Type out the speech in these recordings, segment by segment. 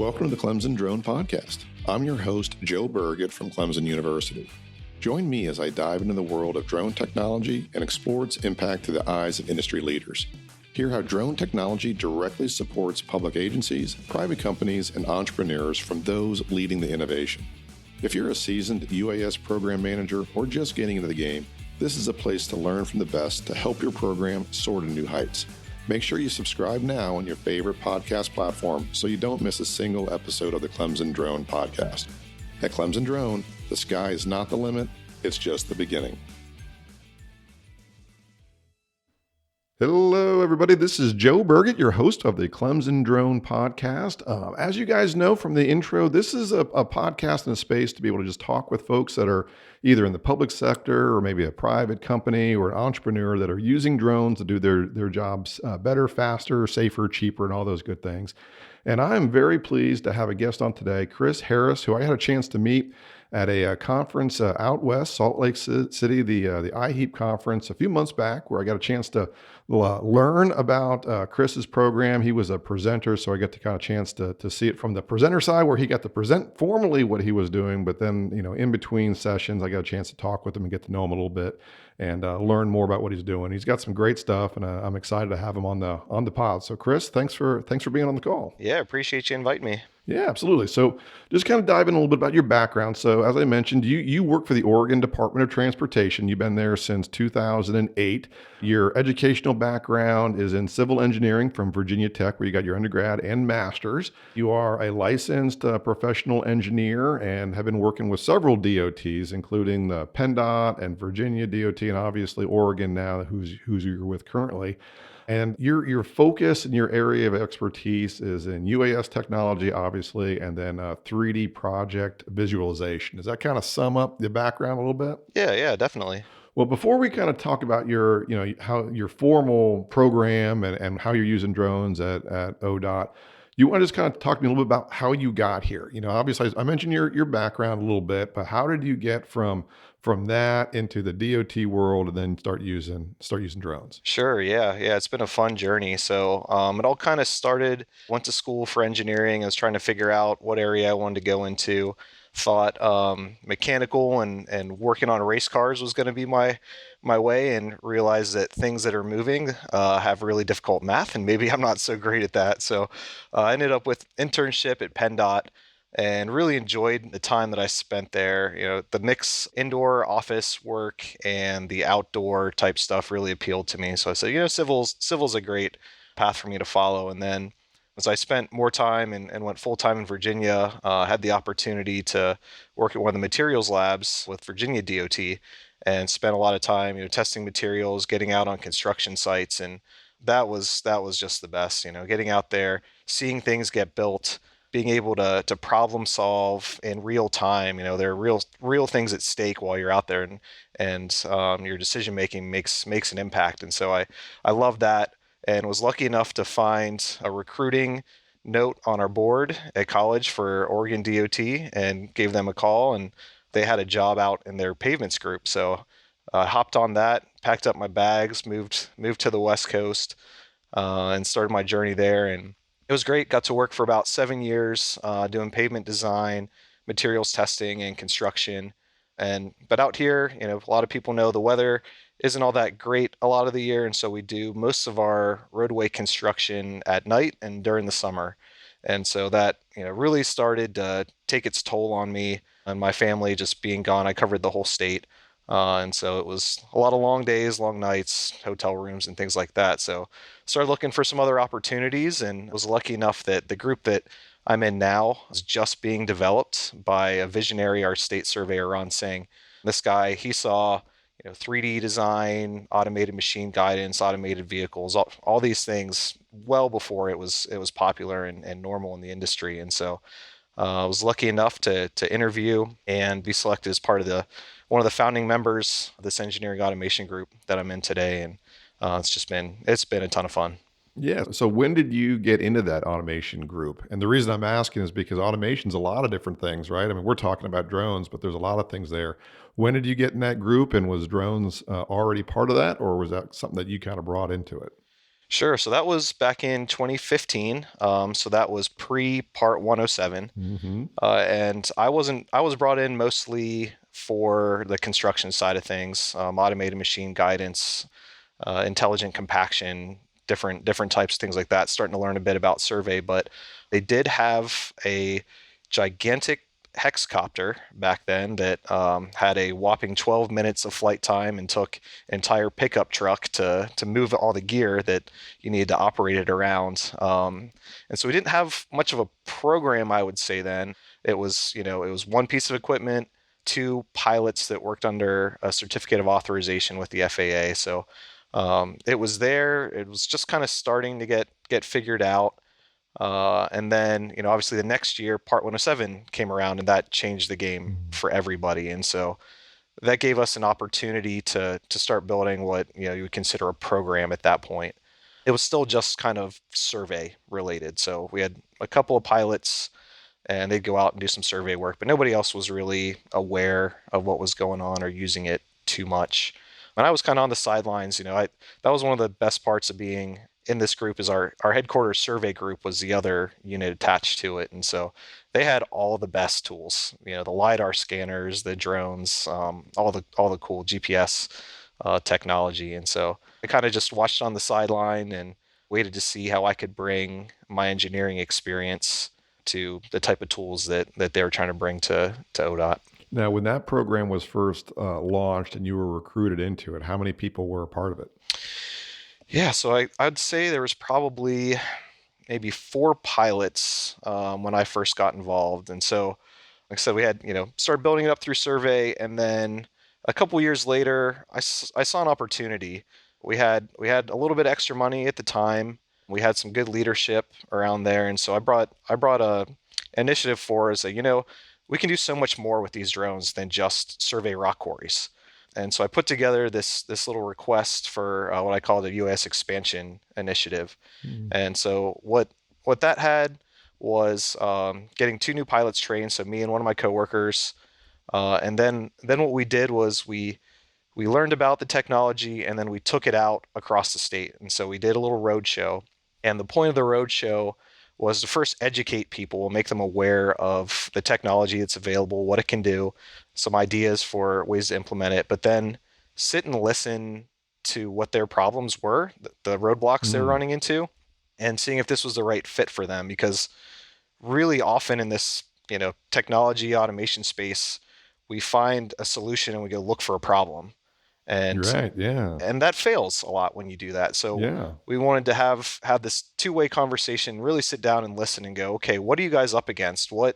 Welcome to the Clemson Drone Podcast. I'm your host, Joe Burgett from Clemson University. Join me as I dive into the world of drone technology and explore its impact through the eyes of industry leaders. Hear how drone technology directly supports public agencies, private companies, and entrepreneurs from those leading the innovation. If you're a seasoned UAS program manager or just getting into the game, this is a place to learn from the best to help your program soar to new heights. Make sure you subscribe now on your favorite podcast platform so you don't miss a single episode of the Clemson Drone Podcast. At Clemson Drone, the sky is not the limit, it's just the beginning. Hello, everybody. This is Joe Burgett, your host of the Clemson Drone Podcast. As you guys know from the intro, this is a podcast and a space to be able to just talk with folks that are either in the public sector or maybe a private company or an entrepreneur that are using drones to do their jobs better, faster, safer, cheaper, and all those good things. And I'm very pleased to have a guest on today, Chris Harris, who I had a chance to meet at a conference out west, Salt Lake City, the IHEAP conference a few months back, where I got a chance to learn about Chris's program. He was a presenter, so I got to kind of chance to see it from the presenter side, where he got to present formally what he was doing. But then, in between sessions, I got a chance to talk with him and get to know him a little bit and learn more about what he's doing. He's got some great stuff, and I'm excited to have him on the pod. So, Chris, thanks for being on the call. Yeah, appreciate you inviting me. Yeah, absolutely. So just kind of dive in a little bit about your background. So as I mentioned, you work for the Oregon Department of Transportation. You've been there since 2008. Your educational background is in civil engineering from Virginia Tech, where you got your undergrad and master's. You are a licensed professional engineer and have been working with several DOTs, including the PennDOT and Virginia DOT, and obviously Oregon now, who's you're with currently. And your focus and your area of expertise is in UAS technology, obviously, and then 3D project visualization. Does that kind of sum up the background a little bit? Yeah, definitely. Well, before we kind of talk about how your formal program and how you're using drones at ODOT, you want to just kind of talk to me a little bit about how you got here. Obviously, I mentioned your background a little bit, but how did you get from that into the DOT world and then start using drones? Sure, yeah. It's been a fun journey. So it all kind of started, went to school for engineering. I was trying to figure out what area I wanted to go into. Thought mechanical and working on race cars was going to be my way, and realized that things that are moving have really difficult math, and maybe I'm not so great at that. So I ended up with internship at PennDOT and really enjoyed the time that I spent there. The mix indoor office work and the outdoor type stuff really appealed to me. So I said, civil's a great path for me to follow. And then as I spent more time and went full-time in Virginia, had the opportunity to work at one of the materials labs with Virginia DOT and spent a lot of time, testing materials, getting out on construction sites. And that was just the best, getting out there, seeing things get built, being able to problem solve in real time. There are real things at stake while you're out there, and your decision making makes an impact. And so I love that, and was lucky enough to find a recruiting note on our board at college for Oregon DOT, and gave them a call, and they had a job out in their pavements group. So I hopped on that, packed up my bags, moved to the West Coast, and started my journey there. And it was great. Got to work for about 7 years doing pavement design, materials testing, and construction. But out here, a lot of people know the weather isn't all that great a lot of the year, and so we do most of our roadway construction at night and during the summer. And so that really started to take its toll on me and my family, just being gone. I covered the whole state. And so it was a lot of long days, long nights, hotel rooms, and things like that. So started looking for some other opportunities, and was lucky enough that the group that I'm in now is just being developed by a visionary, our state surveyor, Ron Singh. This guy, he saw 3D design, automated machine guidance, automated vehicles, all these things well before it was popular and normal in the industry. And so I was lucky enough to interview and be selected as part of one of the founding members of this engineering automation group that I'm in today. And it's been a ton of fun. Yeah. So when did you get into that automation group? And the reason I'm asking is because automation's a lot of different things, right? I mean, we're talking about drones, but there's a lot of things there. When did you get in that group, and was drones already part of that, or was that something that you kind of brought into it? Sure. So that was back in 2015. So that was pre Part 107. Hmm. And I was brought in mostly for the construction side of things, automated machine guidance, intelligent compaction, different types of things like that. Starting to learn a bit about survey, but they did have a gigantic hexcopter back then that had a whopping 12 minutes of flight time and took entire pickup truck to move all the gear that you needed to operate it around. And so we didn't have much of a program, I would say. Then it was, it was one piece of equipment, two pilots that worked under a certificate of authorization with the FAA. So it was there. It was just kind of starting to get figured out. And then, obviously the next year, Part 107 came around, and that changed the game for everybody. And so that gave us an opportunity to start building what you would consider a program at that point. It was still just kind of survey related. So we had a couple of pilots, and they'd go out and do some survey work, but nobody else was really aware of what was going on or using it too much. And I was kind of on the sidelines. That was one of the best parts of being in this group is our headquarters survey group was the other unit attached to it. And so they had all the best tools, the LiDAR scanners, the drones, all the cool GPS technology. And so I kind of just watched on the sideline and waited to see how I could bring my engineering experience to the type of tools that they were trying to bring to ODOT. Now, when that program was first launched and you were recruited into it, how many people were a part of it? Yeah, so I'd say there was probably maybe four pilots when I first got involved. And so, like I said, we had, started building it up through survey. And then a couple years later, I saw an opportunity. We had a little bit extra money at the time. We had some good leadership around there. And so I brought a initiative for us that, we can do so much more with these drones than just survey rock quarries. And so I put together this little request for what I call the U.S. expansion initiative. Mm. And so what that had was getting two new pilots trained, so me and one of my coworkers. And then what we did was we learned about the technology, and then we took it out across the state. And so we did a little road show. And the point of the road show was to first educate people, make them aware of the technology that's available, what it can do, some ideas for ways to implement it, but then sit and listen to what their problems were, the roadblocks they were Mm. running into, and seeing if this was the right fit for them. Because really often in this, technology automation space, we find a solution and we go look for a problem. You're And right. Yeah. and that fails a lot when you do that. So Yeah. we wanted to have this two-way conversation, really sit down and listen and go, okay, what are you guys up against? What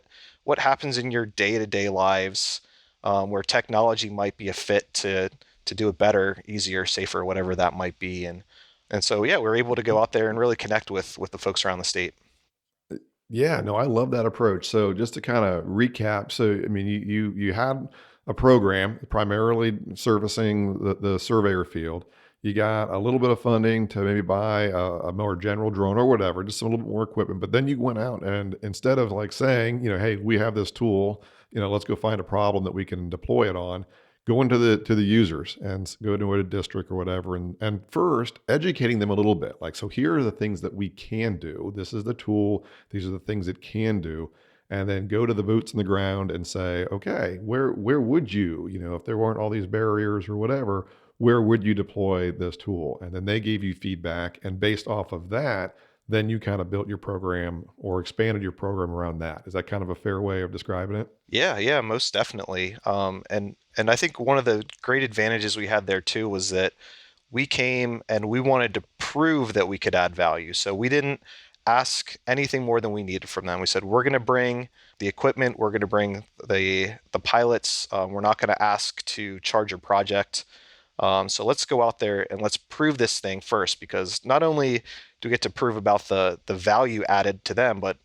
happens in your day-to-day lives where technology might be a fit to do it better, easier, safer, whatever that might be. And so yeah, we're able to go out there and really connect with the folks around the state. Yeah, no, I love that approach. So just to kind of recap, so I mean, you had a program primarily servicing the surveyor field. You got a little bit of funding to maybe buy a more general drone or whatever, just a little bit more equipment. But then you went out and instead of like saying, hey, we have this tool, let's go find a problem that we can deploy it on, go into the users and go to a district or whatever, and first educating them a little bit. Like, so here are the things that we can do. This is the tool. These are the things it can do. And then go to the boots in the ground and say, okay, where would you, if there weren't all these barriers or whatever, where would you deploy this tool? And then they gave you feedback, and based off of that, then you kind of built your program or expanded your program around that. Is that kind of a fair way of describing it? Yeah, yeah, most definitely. And I think one of the great advantages we had there too was that we came and we wanted to prove that we could add value. So we didn't ask anything more than we needed from them. We said we're going to bring the equipment, we're going to bring the pilots. We're not going to ask to charge a project. So let's go out there and let's prove this thing first, because not only do we get to prove about the value added to them, but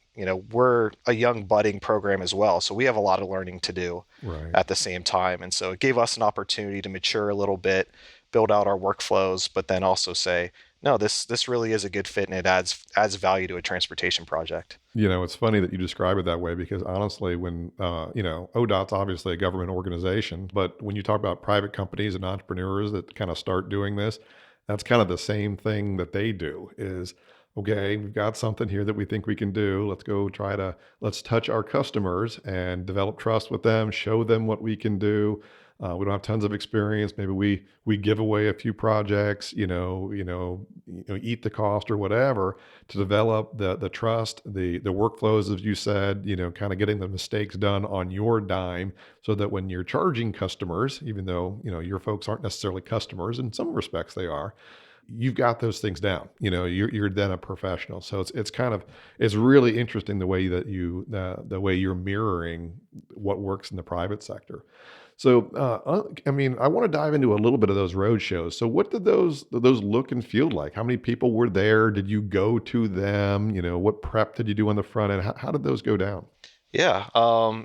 we're a young budding program as well. So we have a lot of learning to do Right. at the same time. And so it gave us an opportunity to mature a little bit, build out our workflows, but then also say, no, this really is a good fit and it adds value to a transportation project. It's funny that you describe it that way because honestly, when, ODOT's obviously a government organization, but when you talk about private companies and entrepreneurs that kind of start doing this, That's kind of the same thing that they do is, okay, we've got something here that we think we can do. Let's touch our customers and develop trust with them, show them what we can do. We don't have tons of experience. Maybe we give away a few projects, eat the cost or whatever to develop the trust, the workflows, as you said, kind of getting the mistakes done on your dime so that when you're charging customers, even though, your folks aren't necessarily customers, in some respects they are, you've got those things down. You're then a professional. So it's really interesting the way that the way you're mirroring what works in the private sector. So, I mean, I want to dive into a little bit of those road shows. So, what did those look and feel like? How many people were there? Did you go to them? What prep did you do on the front end? How did those go down? Yeah,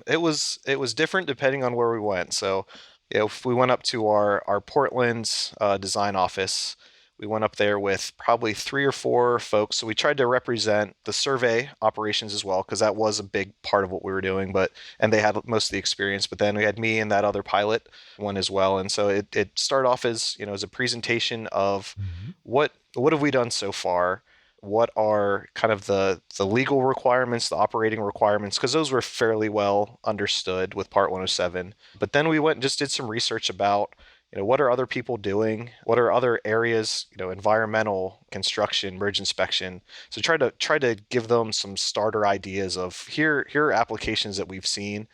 it was different depending on where we went. So, if we went up to our Portland design office, we went up there with probably three or four folks. So we tried to represent the survey operations as well, because that was a big part of what we were doing. And they had most of the experience. But then we had me and that other pilot one as well. And so it started off as a presentation of Mhm. what have we done so far, what are kind of the legal requirements, the operating requirements, because those were fairly well understood with Part 107. But then we went and just did some research about, what are other people doing? What are other areas, environmental, construction, merge inspection. So try to give them some starter ideas of here are applications that we've seen,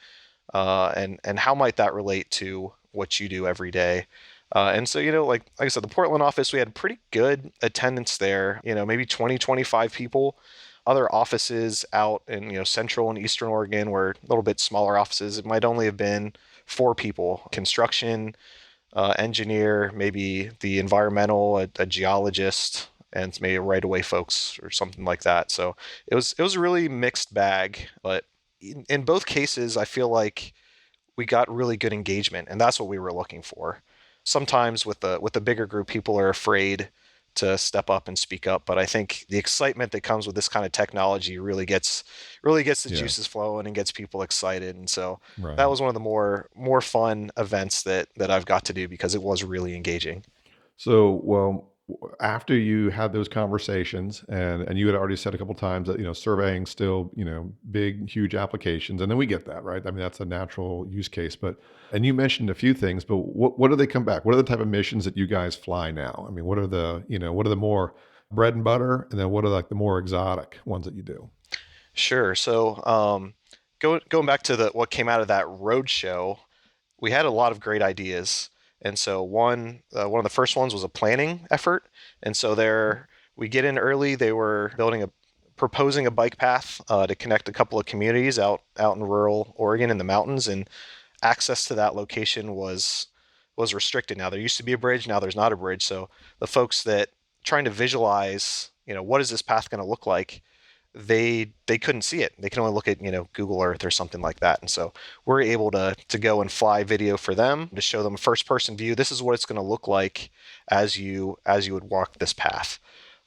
and how might that relate to what you do every day. And so, like I said, the Portland office, we had pretty good attendance there, maybe 20, 25 people. Other offices out in, central and eastern Oregon were a little bit smaller offices. It might only have been four people: construction, engineer, maybe the environmental, a geologist, and maybe right away folks or something like that. So it was a really mixed bag, but in both cases, I feel like we got really good engagement, and that's what we were looking for. Sometimes with the bigger group, people are afraid to step up and speak up, but I think the excitement that comes with this kind of technology really gets the Yeah, juices flowing and gets people excited. And so that right. was one of the more fun events that I've got to do, because it was really engaging. So, well, after you had those conversations, and you had already said a couple times that surveying still big huge applications, and then we get that, right? I mean, that's a natural use case. But and you mentioned a few things, but what do they come back? What are the type of missions that you guys fly now? I mean, what are the more bread and butter, and then what are like the more exotic ones that you do? Sure. So going back to the what came out of that road show, we had a lot of great ideas. And so one of the first ones was a planning effort. And so there we get in early. They were proposing a bike path to connect a couple of communities out in rural Oregon in the mountains, and access to that location was restricted. Now there used to be a bridge, now there's not a bridge. So the folks that trying to visualize, what is this path going to look like, they couldn't see it. They can only look at Google Earth or something like that. And so we're able to go and fly video for them to show them a first person view. This is what it's going to look like as you would walk this path.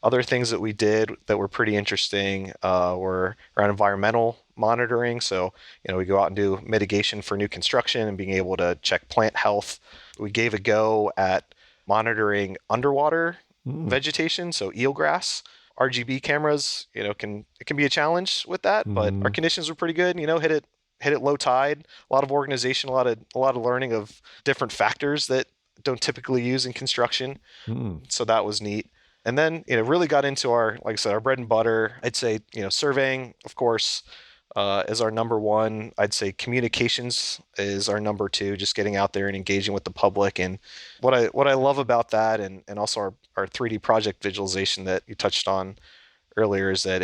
Other things that we did that were pretty interesting were around environmental monitoring. So we go out and do mitigation for new construction and being able to check plant health. We gave a go at monitoring underwater Mm, vegetation, so eelgrass. RGB cameras, it can be a challenge with that, but our mm, conditions were pretty good. Hit it low tide. A lot of organization, a lot of learning of different factors that don't typically use in construction. mm, So that was neat. And then really got into our, like I said, our bread and butter. I'd say surveying, of course, is our number one. I'd say communications is our number two. Just getting out there and engaging with the public. And what I love about that, and also our 3D project visualization that you touched on earlier, is that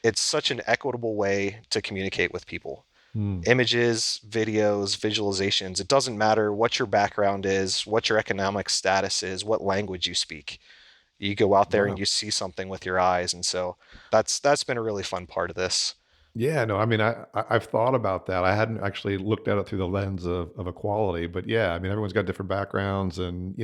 it's such an equitable way to communicate with people. mm. Images, videos, visualizations. It doesn't matter what your background is, what your economic status is, what language you speak. You go out there and Wow. you see something with your eyes. And so that's been a really fun part of this. Yeah, no, I mean, I've thought about that. I hadn't actually looked at it through the lens of equality, but yeah, I mean, everyone's got different backgrounds, and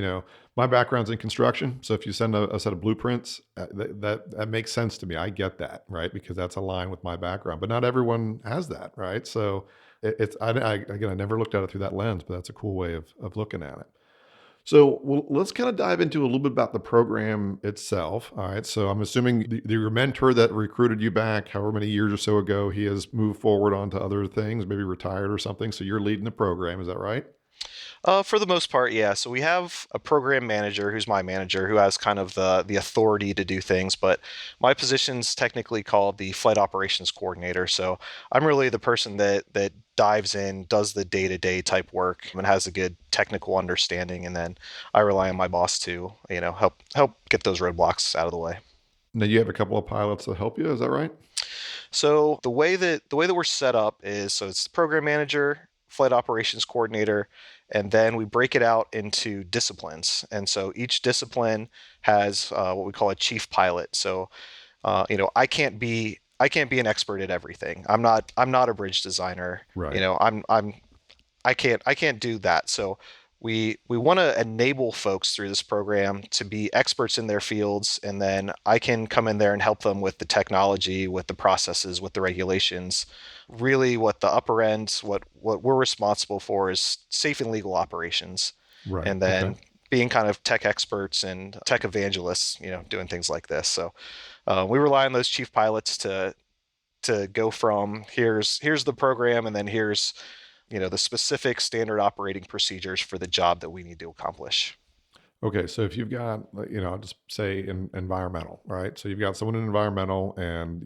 my background's in construction. So if you send a set of blueprints, that makes sense to me. I get that, right? Because that's aligned with my background. But not everyone has that, right? So again, I never looked at it through that lens, but that's a cool way of looking at it. So let's kind of dive into a little bit about the program itself. All right. So I'm assuming your mentor that recruited you back, however many years or so ago, he has moved forward onto other things, maybe retired or something. So you're leading the program. Is that right? For the most part, yeah. So we have a program manager who's my manager who has kind of the authority to do things, but my position's technically called the flight operations coordinator. So I'm really the person that dives in, does the day-to-day type work, and has a good technical understanding, and then I rely on my boss to, help get those roadblocks out of the way. Now you have a couple of pilots that help you. Is that right? So the way that we're set up is so it's the program manager, flight operations coordinator, and then we break it out into disciplines. And so each discipline has what we call a chief pilot. So I can't be an expert at everything. I'm not a bridge designer. Right. I can't do that. So we want to enable folks through this program to be experts in their fields, and then I can come in there and help them with the technology, with the processes, with the regulations. Really, what the upper end, what we're responsible for is safe and legal operations, Right. and Okay. then being kind of tech experts and tech evangelists, doing things like this. So we rely on those chief pilots to go from here's the program, and then here's the specific standard operating procedures for the job that we need to accomplish. Okay, so if you've got, I'll just say environmental, right? So you've got someone in environmental, and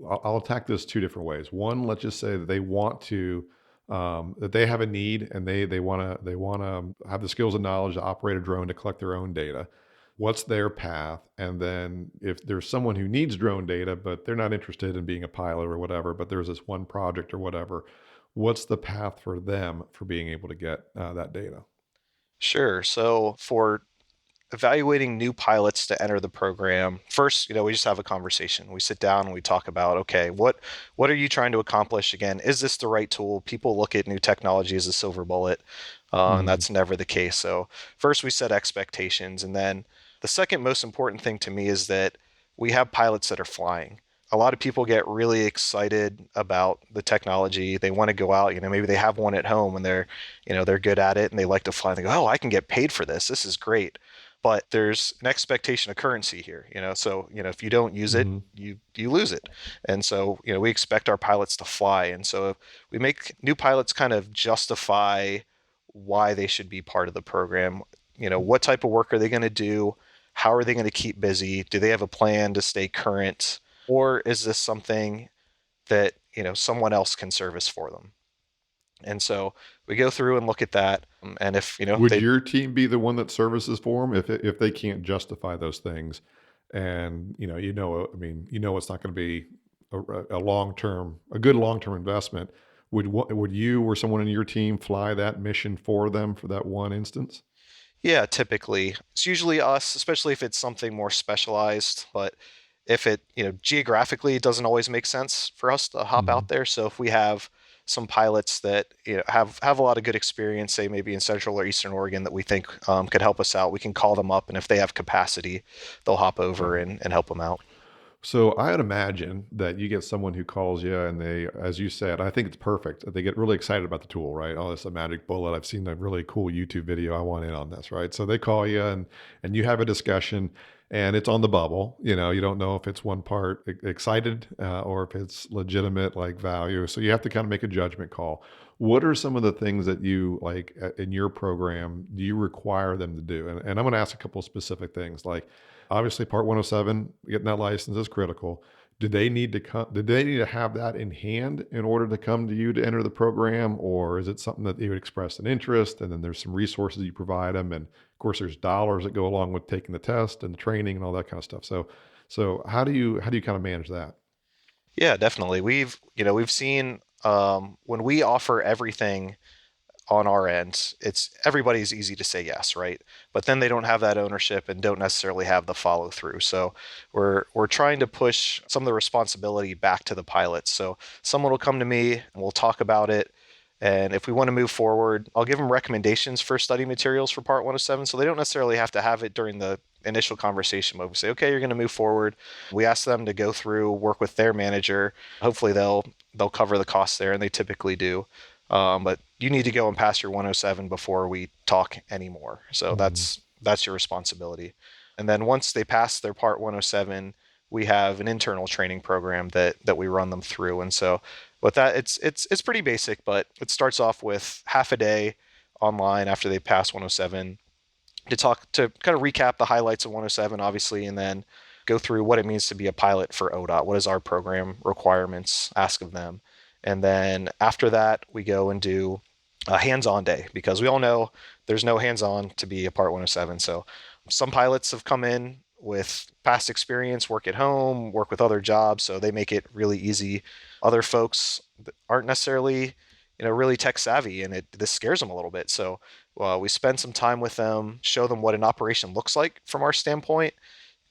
I'll attack this two different ways. One, let's just say that they want to, that they have a need, and they want to have the skills and knowledge to operate a drone to collect their own data. What's their path? And then if there's someone who needs drone data, but they're not interested in being a pilot or whatever, but there's this one project or whatever, what's the path for them for being able to get that data? Sure. So for evaluating new pilots to enter the program, first, we just have a conversation. We sit down and we talk about, okay, what are you trying to accomplish? Again, is this the right tool? People look at new technology as a silver bullet, and Mhm. that's never the case. So first, we set expectations, and then the second most important thing to me is that we have pilots that are flying. A lot of people get really excited about the technology. They want to go out, maybe they have one at home and they're good at it and they like to fly. And they go, oh, I can get paid for this. This is great. But there's an expectation of currency here, so if you don't use it, Mhm. you lose it. And so we expect our pilots to fly, and so we make new pilots kind of justify why they should be part of the program. What type of work are they going to do? How are they going to keep busy? Do they have a plan to stay current? Or is this something that someone else can service for them? And so we go through and look at that, and if Would they your team be the one that services for them if they can't justify those things? And I mean, it's not going to be a long term, a good long term investment. Would you or someone in your team fly that mission for them for that one instance? Yeah, typically it's usually us, especially if it's something more specialized. But if it, geographically, it doesn't always make sense for us to hop Hmm. out there. So if we have some pilots that have a lot of good experience, say maybe in Central or Eastern Oregon, that we think could help us out, we can call them up, and if they have capacity, they'll hop over Right. and help them out. So I'd imagine that you get someone who calls you and they, as you said, I think it's perfect. They get really excited about the tool, right? Oh, it's a magic bullet. I've seen a really cool YouTube video. I want in on this, right? So they call you and you have a discussion and it's on the bubble. You don't know if it's one part excited or if it's legitimate like value. So you have to kind of make a judgment call. What are some of the things that you like in your program do you require them to do? And I'm going to ask a couple of specific things like, obviously, Part 107, getting that license is critical. Do they need to come? Do they need to have that in hand in order to come to you to enter the program, or is it something that they would express an interest, and then there's some resources you provide them, and of course, there's dollars that go along with taking the test and the training and all that kind of stuff. So how do you kind of manage that? Yeah, definitely. We've seen when we offer everything on our end, it's everybody's easy to say yes, right? But then they don't have that ownership and don't necessarily have the follow through. So we're trying to push some of the responsibility back to the pilots. So someone will come to me and we'll talk about it. And if we want to move forward, I'll give them recommendations for study materials for Part 107. So they don't necessarily have to have it during the initial conversation, but we say, okay, you're going to move forward. We ask them to go through, work with their manager. Hopefully they'll cover the costs there, and they typically do. but you need to go and pass your 107 before we talk anymore. So Mhm. that's your responsibility. And then once they pass their part 107, we have an internal training program that we run them through. And so with that, it's pretty basic, but it starts off with half a day online after they pass 107 to talk to kind of recap the highlights of 107, obviously, and then go through what it means to be a pilot for ODOT. What is our program requirements? Ask of them, and then after that, we go and do a hands-on day because we all know there's no hands-on to be a Part 107. So some pilots have come in with past experience, work at home, work with other jobs, so they make it really easy. Other folks aren't necessarily, really tech savvy, and this scares them a little bit. So we spend some time with them, show them what an operation looks like from our standpoint,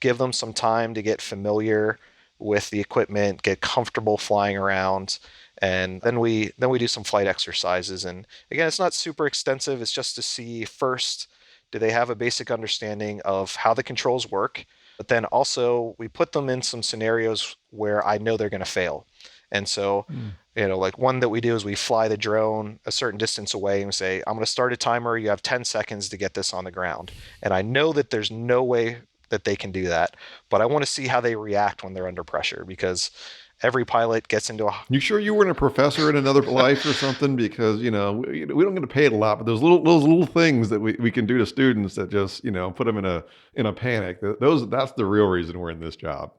give them some time to get familiar with the equipment, get comfortable flying around, and then we do some flight exercises. And again, it's not super extensive. It's just to see first, do they have a basic understanding of how the controls work? But then also we put them in some scenarios where I know they're going to fail. And so, Mm. like one that we do is we fly the drone a certain distance away and say, I'm going to start a timer. You have 10 seconds to get this on the ground. And I know that there's no way that they can do that, but I want to see how they react when they're under pressure because every pilot gets into a. You sure you weren't a professor in another life or something? Because we don't get paid a lot, but those little things that we can do to students that just put them in a panic. That's the real reason we're in this job.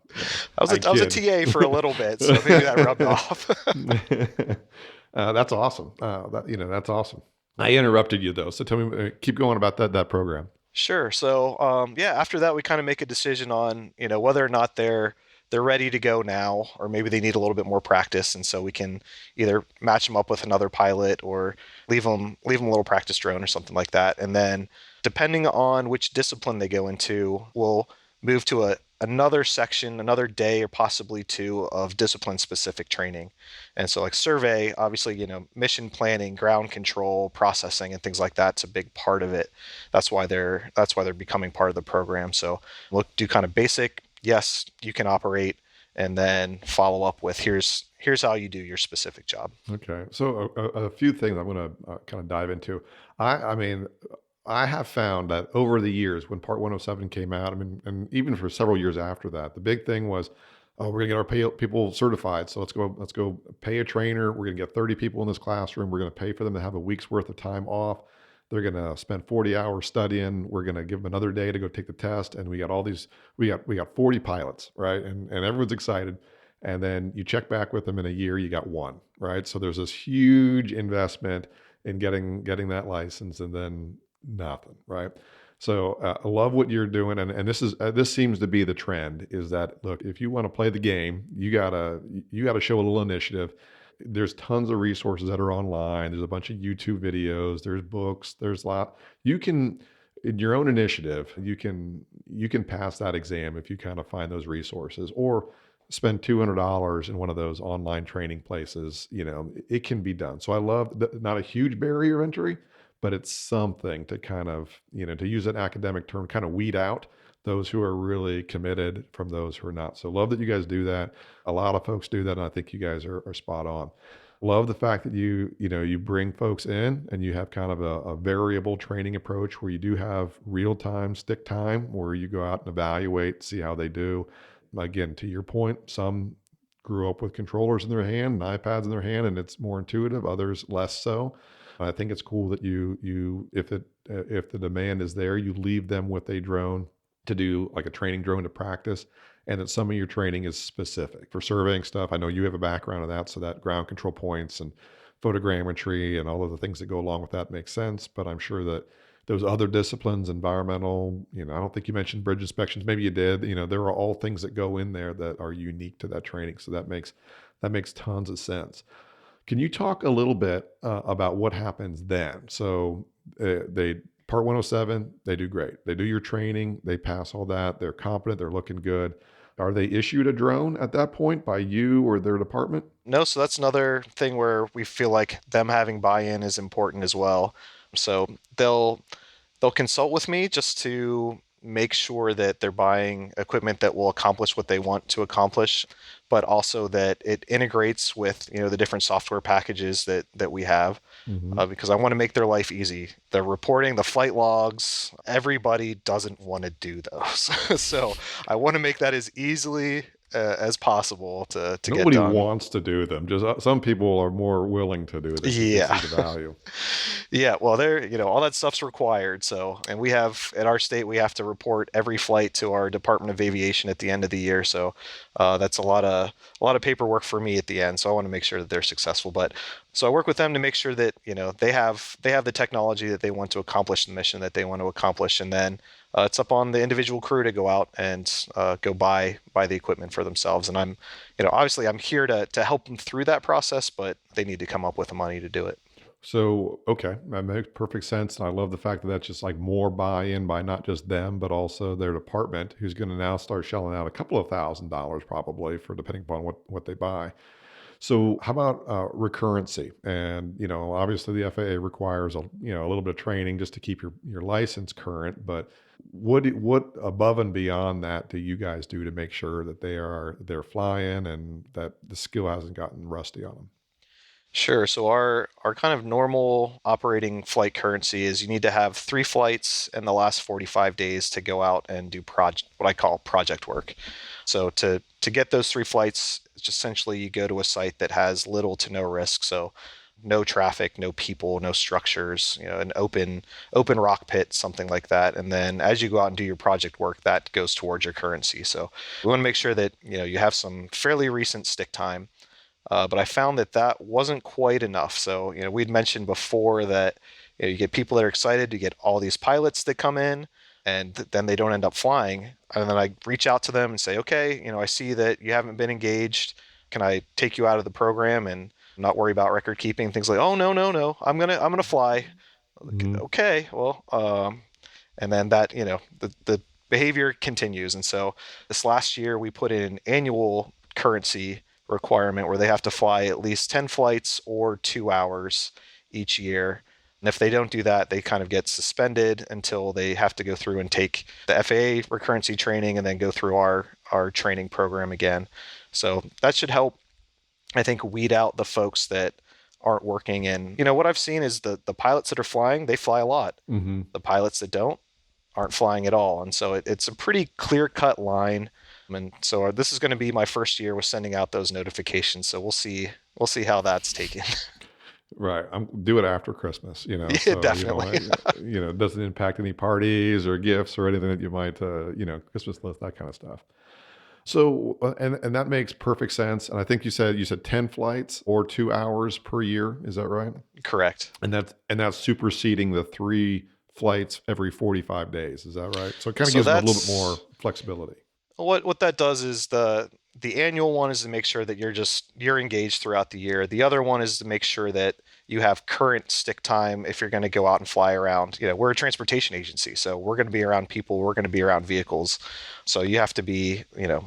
I was I a kid. TA for a little bit, so maybe that rubbed off. That's awesome. That's awesome. I interrupted you though, so tell me, keep going about that program. Sure. So, yeah, after that, we kind of make a decision on, whether or not they're ready to go now, or maybe they need a little bit more practice, and so we can either match them up with another pilot or leave them a little practice drone or something like that. And then, depending on which discipline they go into, we'll move to another section, another day, or possibly two of discipline specific training. And so, like survey, obviously, mission planning, ground control, processing, and things like that's a big part of it. That's why they're becoming part of the program. So we'll do kind of basic, yes, you can operate, and then follow up with here's how you do your specific job. Okay, so a few things I'm going to kind of dive into. I mean, I have found that over the years, when Part 107 came out, I mean, and even for several years after that, the big thing was, oh, we're gonna get our people certified. So let's go pay a trainer. We're gonna get 30 people in this classroom. We're gonna pay for them to have a week's worth of time off. They're gonna spend 40 hours studying. We're gonna give them another day to go take the test. And we got all these, we got 40 pilots, right? And everyone's excited. And then you check back with them in a year, you got one, right? So there's this huge investment in getting that license, and then nothing, right? So I love what you're doing, and this seems to be the trend. Is that, look, if you want to play the game, you gotta show a little initiative. There's tons of resources that are online. There's a bunch of YouTube videos. There's books. There's a lot. You can, in your own initiative, you can pass that exam if you kind of find those resources, or spend $200 in one of those online training places. It can be done. So I love that, not a huge barrier of entry, but it's something to kind of, to use an academic term, kind of weed out those who are really committed from those who are not. So love that you guys do that. A lot of folks do that, and I think you guys are spot on. Love the fact that you bring folks in and you have kind of a variable training approach where you do have real time stick time where you go out and evaluate, see how they do. Again, to your point, some grew up with controllers in their hand and iPads in their hand, and it's more intuitive. Others less so. I think it's cool that if the demand is there, you leave them with a drone to do, like a training drone to practice, and that some of your training is specific for surveying stuff. I know you have a background in that, so that ground control points and photogrammetry and all of the things that go along with that makes sense. But I'm sure that those other disciplines, environmental, I don't think you mentioned bridge inspections. Maybe you did. There are all things that go in there that are unique to that training. So that makes tons of sense. Can you talk a little bit about what happens then? So they Part 107, they do great. They do your training, they pass all that, they're competent, they're looking good. Are they issued a drone at that point by you or their department? No, so that's another thing where we feel like them having buy-in is important as well. So they'll consult with me just to make sure that they're buying equipment that will accomplish what they want to accomplish, but also that it integrates with, the different software packages that we have, Hmm. because I want to make their life easy. The reporting, the flight logs, everybody doesn't want to do those. So I want to make that as easily as possible to get Nobody done. wants to do them. Just some people are more willing to do them because they Yeah. see the value. Yeah, well, all that stuff's required. So, and we have at our state, we have to report every flight to our Department of Aviation at the end of the year. So, that's a lot of paperwork for me at the end. So, I want to make sure that they're successful. But so I work with them to make sure that they have the technology that they want to accomplish the mission that they want to accomplish, and then it's up on the individual crew to go out and go buy the equipment for themselves. And obviously, I'm here to help them through that process, but they need to come up with the money to do it. So, okay, that makes perfect sense. And I love the fact that that's just like more buy-in by not just them, but also their department, who's going to now start shelling out a couple of $1,000s probably for depending upon what they buy. So, how about recurrency? And obviously the FAA requires a little bit of training just to keep your license current. But what above and beyond that do you guys do to make sure that they're flying and that the skill hasn't gotten rusty on them? Sure. So our kind of normal operating flight currency is you need to have 3 flights in the last 45 days to go out and do what I call project work. So to get those 3 flights, it's just essentially you go to a site that has little to no risk. So no traffic, no people, no structures, an open rock pit, something like that. And then as you go out and do your project work, that goes towards your currency. So we want to make sure that you have some fairly recent stick time, but I found that wasn't quite enough. So, we'd mentioned before that you get people that are excited, you get all these pilots that come in, and then they don't end up flying. And then I reach out to them and say, okay, I see that you haven't been engaged. Can I take you out of the program and not worry about record keeping? Things like, oh, no, no, no, I'm gonna fly. Like, Hmm. okay, well, and then that, the behavior continues. And so this last year we put in an annual currency requirement where they have to fly at least 10 flights or 2 hours each year. And if they don't do that, they kind of get suspended until they have to go through and take the FAA recurrency training and then go through our training program again. So that should help, I think, weed out the folks that aren't working. And what I've seen is the pilots that are flying, they fly a lot. Hmm. The pilots that don't aren't flying at all. And so it's a pretty clear cut line. And so this is going to be my first year with sending out those notifications. So we'll see how that's taken. Right. Do it after Christmas, Yeah, so definitely. it doesn't impact any parties or gifts or anything that you might, Christmas list, that kind of stuff. So, and that makes perfect sense. And I think you said 10 flights or 2 hours per year. Is that right? Correct. And that's superseding the 3 flights every 45 days. Is that right? So it kind of So gives them a little bit more that's flexibility. what that does is the annual one is to make sure that you're engaged throughout the year. The other one is to make sure that you have current stick time if you're going to go out and fly around. We're a transportation agency, so we're going to be around people, we're going to be around vehicles. So you have to be,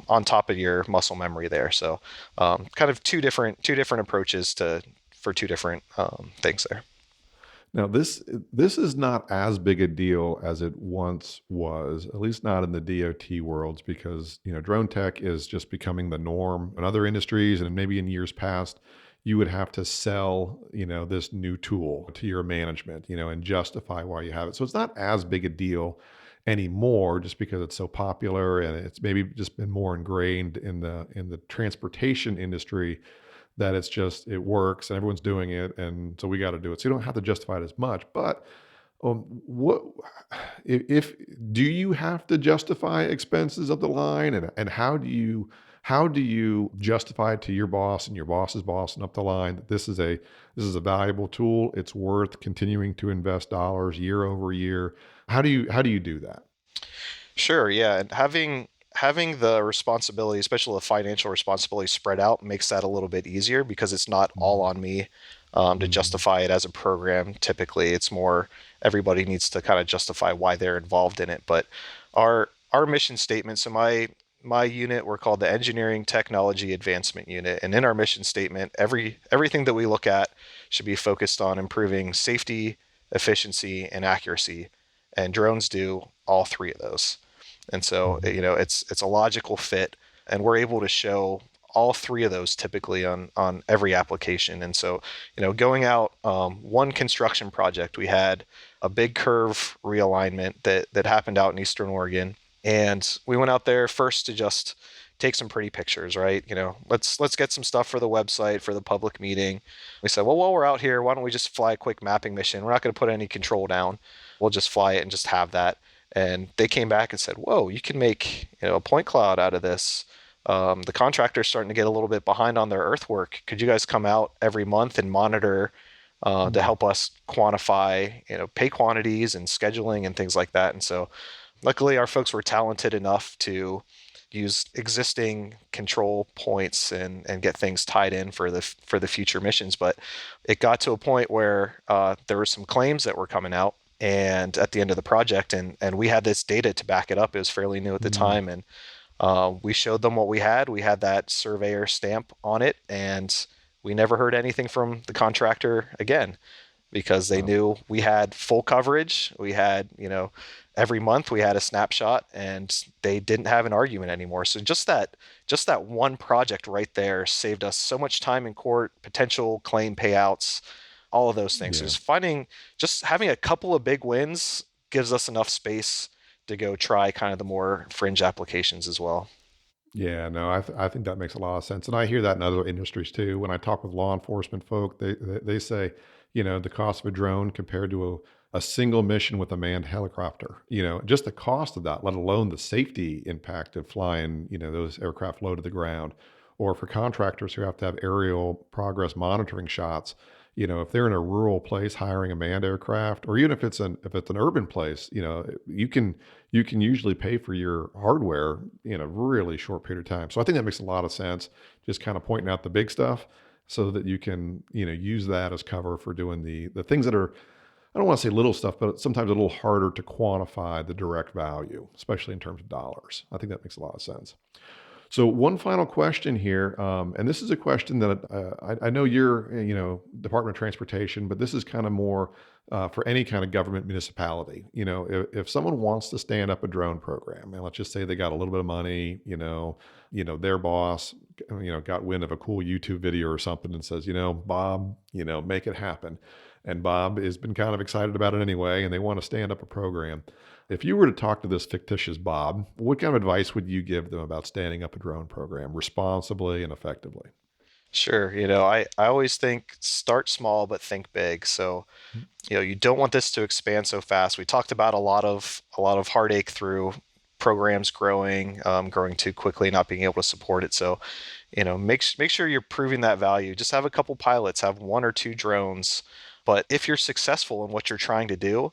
on top of your muscle memory there. So kind of two different approaches for two different things there. Now, this is not as big a deal as it once was, at least not in the DOT worlds, because drone tech is just becoming the norm in other industries, and maybe in years past, you would have to sell this new tool to your management, and justify why you have it. So it's not as big a deal anymore, just because it's so popular and it's maybe just been more ingrained in the transportation industry that it works and everyone's doing it, and so we got to do it. So you don't have to justify it as much. But what if do you have to justify expenses of the line, and how do you justify it to your boss and your boss's boss and up the line that this is a valuable tool? It's worth continuing to invest dollars year over year. How do you do that? Sure, yeah, and having the responsibility, especially the financial responsibility, spread out makes that a little bit easier because it's not all on me to Mm-hmm. justify it as a program. Typically, it's more everybody needs to kind of justify why they're involved in it. But our mission statement, so my unit, we're called the Engineering Technology Advancement Unit, and in our mission statement, everything that we look at should be focused on improving safety, efficiency, and accuracy. And drones do all three of those. And so, Mhm. it's a logical fit, and we're able to show all three of those typically on every application. And so, going out, one construction project, we had a big curve realignment that happened out in Eastern Oregon, and we went out there first to just take some pretty pictures, right? Let's get some stuff for the website for the public meeting. We said, well, while we're out here, why don't we just fly a quick mapping mission? We're not going to put any control down. We'll just fly it and just have that. And they came back and said, whoa, you can make a point cloud out of this. The contractor's starting to get a little bit behind on their earthwork. Could you guys come out every month and monitor to Mm. help us quantify, pay quantities and scheduling and things like that? And so, luckily, our folks were talented enough to use existing control points and get things tied in for the future missions. But it got to a point where there were some claims that were coming out, and at the end of the project, and we had this data to back it up. It was fairly new at the Mm. time, and we showed them what we had. We had that surveyor stamp on it, and we never heard anything from the contractor again because they Wow. knew we had full coverage. We had, every month we had a snapshot, and they didn't have an argument anymore. So just that one project right there saved us so much time in court, potential claim payouts, all of those things. So Yeah. just having a couple of big wins gives us enough space to go try kind of the more fringe applications as well. Yeah, no, I think that makes a lot of sense, and I hear that in other industries too. When I talk with law enforcement folk, they say, the cost of a drone compared to a single mission with a manned helicopter, just the cost of that, let alone the safety impact of flying, those aircraft low to the ground, or for contractors who have to have aerial progress monitoring shots. If they're in a rural place hiring a manned aircraft, or even if it's an urban place, you can usually pay for your hardware in a really short period of time. So I think that makes a lot of sense, just kind of pointing out the big stuff so that you can, use that as cover for doing the things that are, I don't want to say little stuff, but sometimes a little harder to quantify the direct value, especially in terms of dollars. I think that makes a lot of sense. So one final question here, and this is a question that I know you're, Department of Transportation, but this is kind of more for any kind of government municipality. If someone wants to stand up a drone program, and let's just say they got a little bit of money, their boss, got wind of a cool YouTube video or something and says, Bob, make it happen. And Bob has been kind of excited about it anyway, and they want to stand up a program. If you were to talk to this fictitious Bob, what kind of advice would you give them about standing up a drone program responsibly and effectively? Sure. I always think start small but think big. So, you don't want this to expand so fast. We talked about a lot of heartache through programs growing too quickly, not being able to support it. So, make sure you're proving that value. Just have a couple pilots, have one or two drones, but if you're successful in what you're trying to do,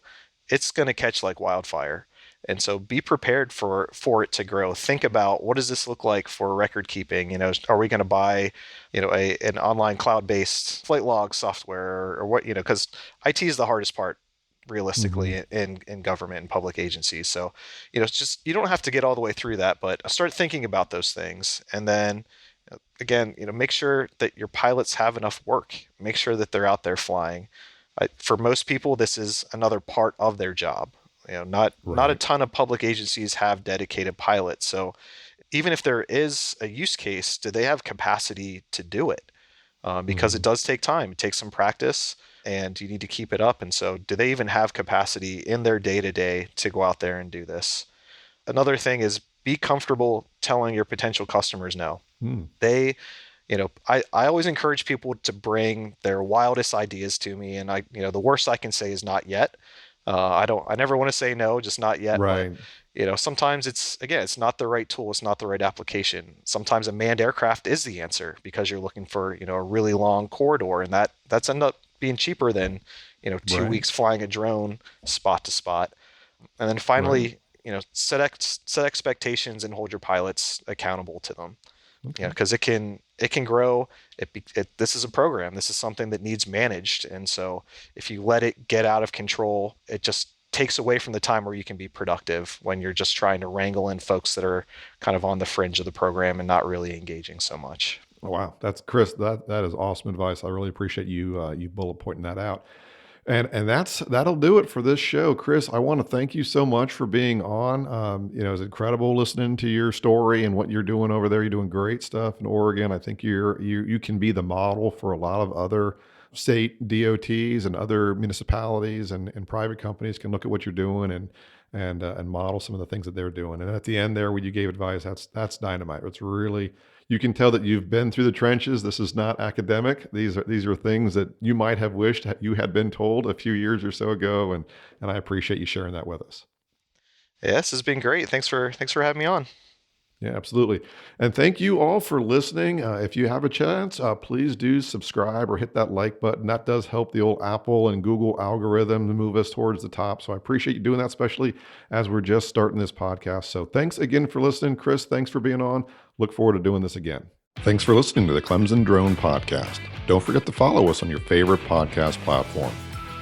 it's going to catch like wildfire. And so be prepared for it to grow. Think about, what does this look like for record keeping? Are we going to buy, an online cloud-based flight log software, or what, because IT is the hardest part Hmm. realistically in government and public agencies. So, it's just, you don't have to get all the way through that, but start thinking about those things. And then again, make sure that your pilots have enough work. Make sure that they're out there flying. For most people, this is another part of their job. Not a Right. ton of public agencies have dedicated pilots. So even if there is a use case, do they have capacity to do it? Because it Hmm. does take time. It takes some practice, and you need to keep it up. And so, do they even have capacity in their day to day to go out there and do this? Another thing is, be comfortable telling your potential customers no. Mm. They, I always encourage people to bring their wildest ideas to me, and the worst I can say is not yet. I never want to say no, just not yet. But Right. sometimes it's not the right tool, it's not the right application. Sometimes a manned aircraft is the answer because you're looking for a really long corridor, and that's end up being cheaper than 2 weeks Right. flying a drone spot to spot. And then Right. finally, set expectations and hold your pilots accountable to them. Okay. Because it can grow. This is a program. This is something that needs managed, and so if you let it get out of control, it just takes away from the time where you can be productive when you're just trying to wrangle in folks that are kind of on the fringe of the program and not really engaging so much. Oh, wow. That's Chris. That is awesome advice. I really appreciate you bullet pointing that out. And that'll do it for this show. Chris, I want to thank you so much for being on. It's incredible listening to your story and what you're doing over there. You're doing great stuff in Oregon. I think you can be the model for a lot of other state DOTs and other municipalities and private companies can look at what you're doing and model some of the things that they're doing. And at the end there, when you gave advice, that's dynamite. It's really, you can tell that you've been through the trenches. This is not academic. These are things that you might have wished you had been told a few years or so ago. And I appreciate you sharing that with us. Yeah, this has been great. Thanks for having me on. Yeah, absolutely. And thank you all for listening. If you have a chance, please do subscribe or hit that like button. That does help the old Apple and Google algorithm to move us towards the top. So I appreciate you doing that, especially as we're just starting this podcast. So thanks again for listening. Chris, thanks for being on. Look forward to doing this again. Thanks for listening to the Clemson Drone Podcast. Don't forget to follow us on your favorite podcast platform.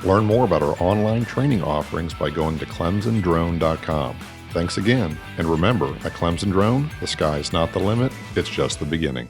Learn more about our online training offerings by going to clemsondrone.com. Thanks again, and remember, at Clemson Drone, the sky's not the limit, it's just the beginning.